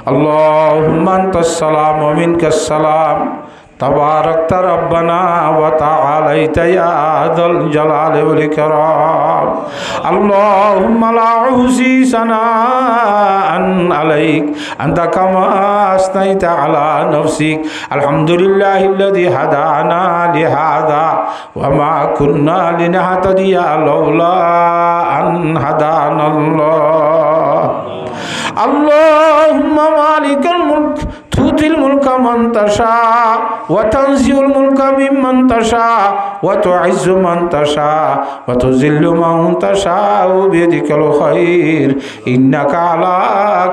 اللهم أنت السلام ومنك السلام تباركت ربنا وتعاليت يا ذا الجلال والإكرام اللهم لا أحصي ثناء عليك أنت كما أثنيت على نفسك الحمد لله الذي هدانا لهذا وما كنا لنهتدي لولا أن هدانا الله اللهم مالك الملك تؤتي الملك من تشاء وتنزع الملك ممن تشاء وتعز من تشاء وتذل من تشاء بيدك الخير إنك على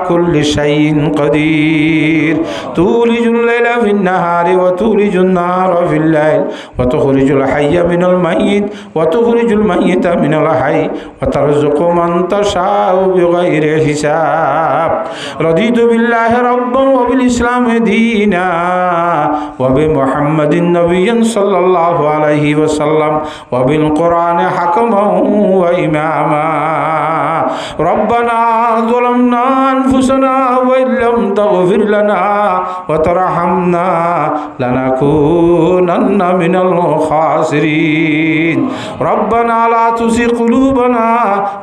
كل شيء قدير تولج الليل في النهار وتولج النهار في الليل وتخرج الحي من الميت وتخرج الميت من الحي وترزق من تشاء بغير حساب رضيت بالله ربا وبالإسلام دينا وبمحمد نبيا صلى الله عليه وسلم وبالقرآن حكما وإماما ربنا ظلمنا أنفسنا وإن لم تغفر لنا وترحمنا لنكونن من الخاسرين ربنا لا تزغ قلوبنا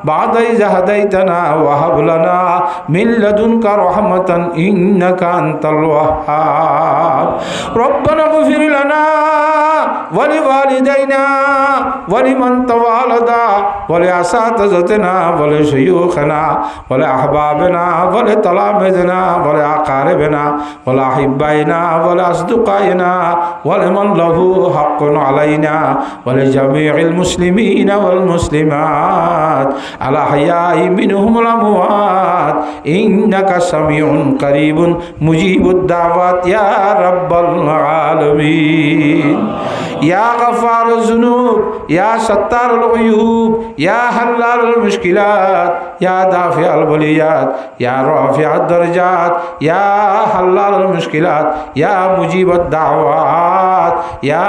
بعد إذ هديتنا وهب لنا من لدنك رحمة إنك أنت الوهاب ربنا اغفر لنا ولوالدينا ولمن توالدا ولأساتذتنا ولشيوخنا ولأحبابنا ولتلامذنا ولأقاربنا ولأحبائنا ولأصدقائنا ولمن له حق علينا ولجميع المسلمين والمسلمات الأحياء منهم الأموات إنك سميع قريب مجيب الدعوات يا رب العالمين يا غفار الذنوب يا ستار العيوب يا حلال المشكلات يا دافع البليات يا رافع الدرجات يا حلال المشكلات يا مجيب الدعوات يا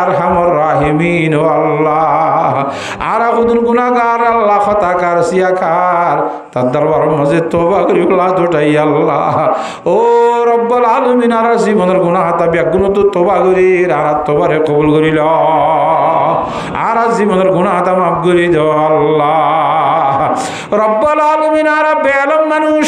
أرحم الراحمين والله আরাগুদুন গুনাহগার আল্লাহ খতাকার সিয়াকার তার দরবার মসজিদ তওবা করি আল্লাহ দুটাই আল্লাহ ও রব্বুল আলামিন আর জীবনের গুনাহ তাবিয়া গুণ তো তওবা করি আর তওবারে কবুল করিল আর জীবনের গুনাহ তা মাফ করি দাও আল্লাহ রব্বুল আলামিন আর বেআলম মানুষ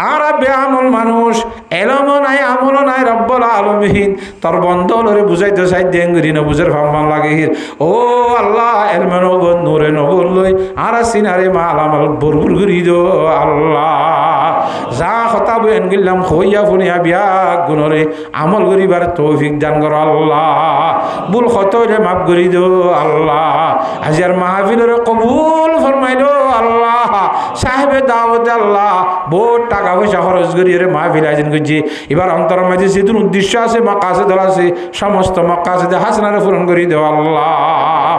আর বেআমল মানুষ এলম নাই আমল নাই রব্বুল আলামিন তোর বন্ধলরে বুঝাইতে চাই দেন করি না বুঝার ভাবমান লাগে ও আল্লাহ এলমে নগর নূরে নগর লই আর সিনারে মাল আমাল ভরপুর করি দো আল্লাহ যা কথা বইন গেলাম হইয়া ফুনিয়া বিয়া গুণরে আমল করিবার তৌফিক দান কর আল্লাহ ভুল খতরে মাফ করি দো আল্লাহ হাজার মাহফিলের কবুল ফরমাইলো আল্লাহ সাহেবে দাওয়াত আল্লাহ বহুত টাকা পয়সা খরচ করি রে মাহফিল আয়োজন করছি এবার অন্তর মাঝে যেদিন উদ্দেশ্য আছে মাকাসেদ আছে সমস্ত মাকাসেদ হাসনারে পূরণ করি দেও আল্লাহ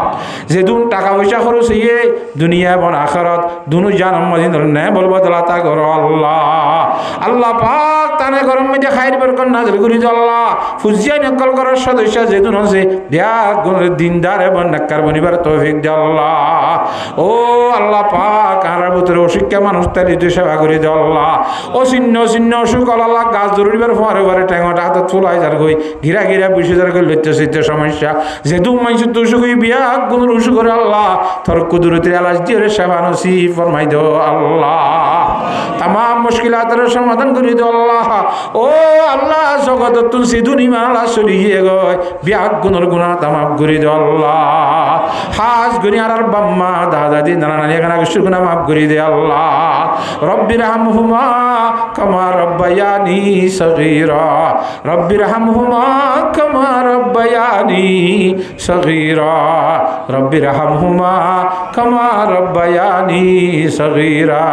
যেদিন টাকা পয়সা খরচ হইয়ে দুনিয়া এবং আখিরাত দুনো জানাম মাঝে ন্যায় বলবো তা করো আল্লাহ আল্লাহ পাক তানে গরম মধ্যে খাইর বরকত নাযিল করি দাও আল্লাহ ফুজিয়া নকল করার সদস্য যেদিন আছে দেয়া গুণের দিনদার এবং নেককার বনিবার তৌফিক দাও আল্লাহ ও আল্লাহ পাক আর ভিতরে অশিক্ষা মানুষ তালি সেবা করি দাও আল্লাহ ও চিহ্ন চিহ্ন অসুখ আল্লাহ গাছ ধরিবার পরে পরে ট্যাঙটা হাতত চুলাই যার গই ঘিরা ঘিরা বিশ হাজার করে লইতে সিদ্ধ সমস্যা যেহেতু মানুষের তো অসুখ বিয়া গুণের অসুখ করে আল্লাহ তোর কুদরতি আলাস দিয়ে সেবা নসিব ফরমাই দাও আল্লাহ তাম মুশকিলাতের সমাধান করে দাও আল্লাহ ও আল্লাহ জগত তুই সিধুনি মালা চলিয়ে গয় বিয়া গুণের গুণা তামাপ করে দাও আল্লাহ হাজ গুনি আর বাম্মা দাদা দি নানা নানি এখানে আগস্ট গুণা মাফ করে দে আল্লাহ রব্বির হামহুমা কামা রব্বায়ানি সগীরা রব্বির হামহুমা কামা রব্বায়ানি সগীরা রব্বির হামহুমা কামা রব্বায়ানি সগীরা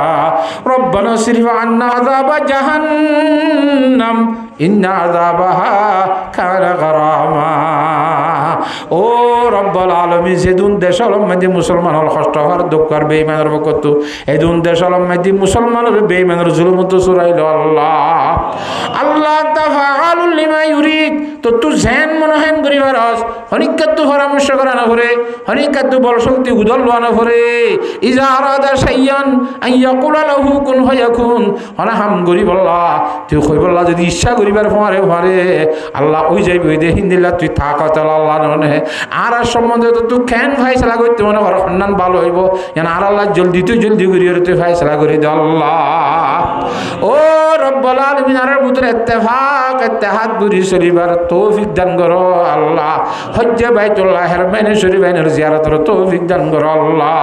রব্বানা সিরফ আন্না আযাব জাহান্নাম ইন্না আযাবাহা কানা গরামা ও রব্বুল আলামিন যেদিন দেশের মধ্যে মুসলমানের কষ্ট হওয়ার দুঃখ আর বেঈমানের বকত এদিন দেশের মধ্যে মুসলমানের বেঈমানের জুলুম তো ছড়াইল আল্লাহ আল্লাহ তাফআলুল লিমা ইউরিদ তো তুই জেন মনহেন করিবার আস হনিকাত পরামর্শ করা না করে হনিকাত বল শক্তি উদল না করে ইজা আরাদা শাইয়ান আন ইয়াকুলা লাহু কুন ফায়াকুন হনা হাম গরিব আল্লাহ তুই কই বললা যদি ইচ্ছা করিবার পারে আল্লাহ ওই যাইবে ওই দেখিন দিলা তুই থাকত আল্লাহ ননে আর সম্বন্ধে তো তুই কেন ফাইসলা করতে মনে কর সন্ধান ভালো হইব যেন আর আল্লাহ জলদি করি তুই ফাইসলা করে দে আল্লাহ ও রব্বুল আলামিন আর ভিতরে ইত্তেফাক ইত্তেহাদ বুরি শরীফের তৌফিক দান করো আল্লাহ হজ্জে বাইতুল্লাহের মাইনে শরীফের জিয়ারতের তৌফিক দান করো আল্লাহ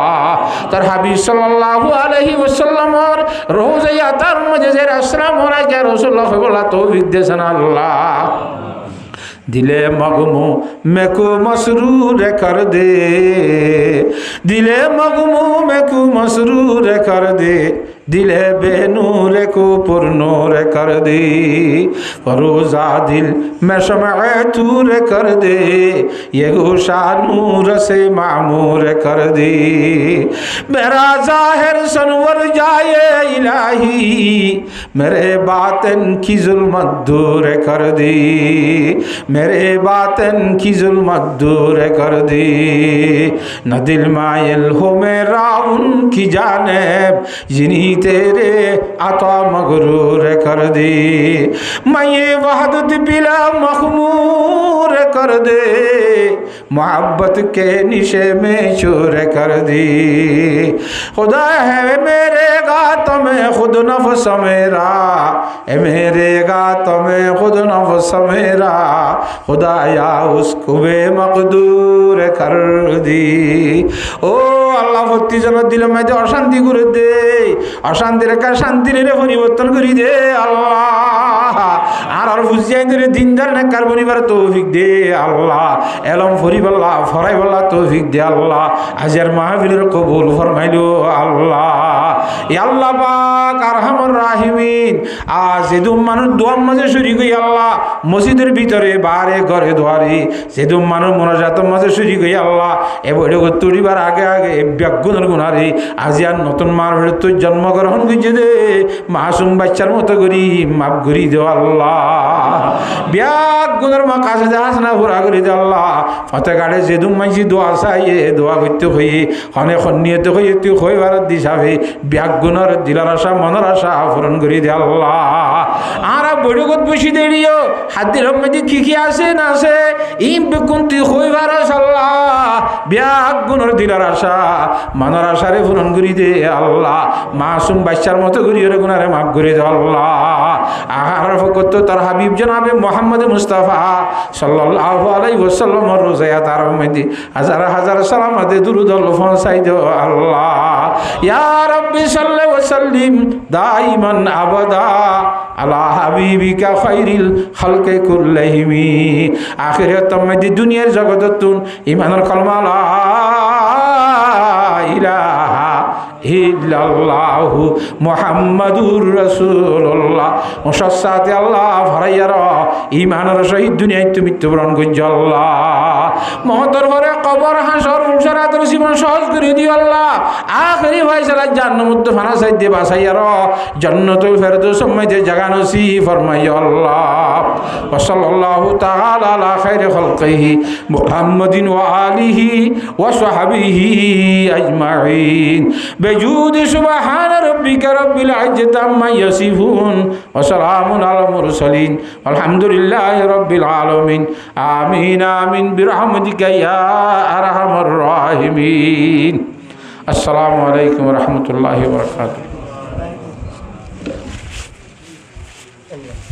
তার হাবিব সাল্লাল্লাহু আলাইহি ওয়াসাল্লামের রোজায়া তার মধ্যে যে আসলাম ওরা কে রাসূলুল্লাহ বলা তৌফিক দেন আল্লাহ दिले मगमू मेको मसरूर कर दे दिले मगमू मेको मसरूर कर दे दिले बेनूर को पुरनूर कर दे फरोजा दिल में शमअ तूर कर दे ये गोशा नूर से मामूर कर दे मेरा जाहिर सनवर जाए इलाही मेरे बातिन की जुल्मत दूर कर दे मेरे बातन की जुल्मत दूर कर दे न दिल मायल हो मेरा उनकी जानेब जिन्हीं तेरे अता मगरूर कर दे मैं ये वहदत बिला मखमूर कर दे मोहब्बत के निशे में चूर कर दे खुदा है मेरे गात में खुद नफ्स मेरा ए मेरे गात में खुद नफ्स मेरा खुदाया उसको बेमकदूर कर दी ओ আল্লাহ ভক্তি জন দিল মধ্যে অশান্তি করে দে অশান্তি রেখা শান্তি রে পরিবর্তন করি দে আল্লাহ আর বুঝিয়াই ধরে দিনদার নেকার বনিবার তৌফিক দে আল্লাহ এলম ফরিবাল্লাহ ফরাইবাল্লাহ তৌফিক দে আল্লাহ আজের মাহফিলের কবুল ফরমাইলো আল্লাহ ই আল্লাহ পাক আরহামুর রাহিমিন আজ এদুম মানুষ দোয়ার মাঝে শরীক হই আল্লাহ মসজিদের ভিতরে বারে ঘরে দুয়ারে যেদুম মানুষ মোনাজাতের মাঝে শরীক হই আল্লাহ এ বড় তুলিবার আগে আগে ব্যাগুনের গুনারে আজ আর নতুন মার তুই জন্মগ্রহণ করছে দে মাসুম বাচ্চার মতো করি মাফ করি দে আল্লাহ ব্যাগুনের মা কাছে যাস না ঘোরা করি দে আল্লাহ ফতে গাড়ে যেদুম মাইছি দোয়া চাইয়ে দোয়া করতে হয়ে অনেক নিয়ত হয়ে তুই হয়ে ভারত দিশাবে ব্যাগুনের দিলার আশা মনের আশা পূরণ করি দে আল্লাহ আর বড়গত বসি দেড়িও হাতের মধ্যে কি আছে না আছে ইম বেকুন্তি হই ভারত আল্লাহ ব্যাগুনের দিলার আশা মনের আশারে পূরণ করি দে আল্লাহ মাসুম বাচ্চার মতো করি ওরে গুনারে মাফ করে দে আল্লাহ আর ফকত তার হাবিব জনাবে মুহাম্মদ মুস্তাফা সাল্লাল্লাহু আলাইহি ওয়াসাল্লামের রোজায়া তার মধ্যে হাজার হাজার সালামাতে দুরূদ পৌঁছাই দে আল্লাহ ইয়া রাব্বি সাল্লি ওয়া সাল্লিম দাইমান আবাদা আলা হাবিবিকা খায়রিল খালকি কুল্লিহিম আখিরাতের মধ্যে দুনিয়ার জগততুন ঈমানের কলমা লা ইলাহা ইল্লাল্লাহু মুহাম্মাদুর রাসূলুল্লাহ মুসাসাতে আল্লাহ ফরাইয়ার ঈমানের সহিত দুনিয়ায় তুমি মৃত্যুবরণ করছ আল্লাহ মহতর পরে কবর হাসর ফুলসরাতের জীবন সহজ করে দিও আল্লাহ আখেরি ফয়সালা জান্নাতুল ফানা সাইদে বাসাইয়ার জান্নাতুল ফেরদৌস মধ্যে জায়গা নসিব ফরমাইও আল্লাহ ওয়া সাল্লাল্লাহু তাআলা আলা খায়রি খালকিহি মুহাম্মাদিন ওয়া আলিহি ওয়া সাহবিহি আজমাইন بجود سبحان ربك رب العزة عما يصفون وسلام على المرسلين والحمد لله رب العالمين آمين آمين برحمتك يا أرحم الراحمين السلام عليكم ورحمة الله وبركاته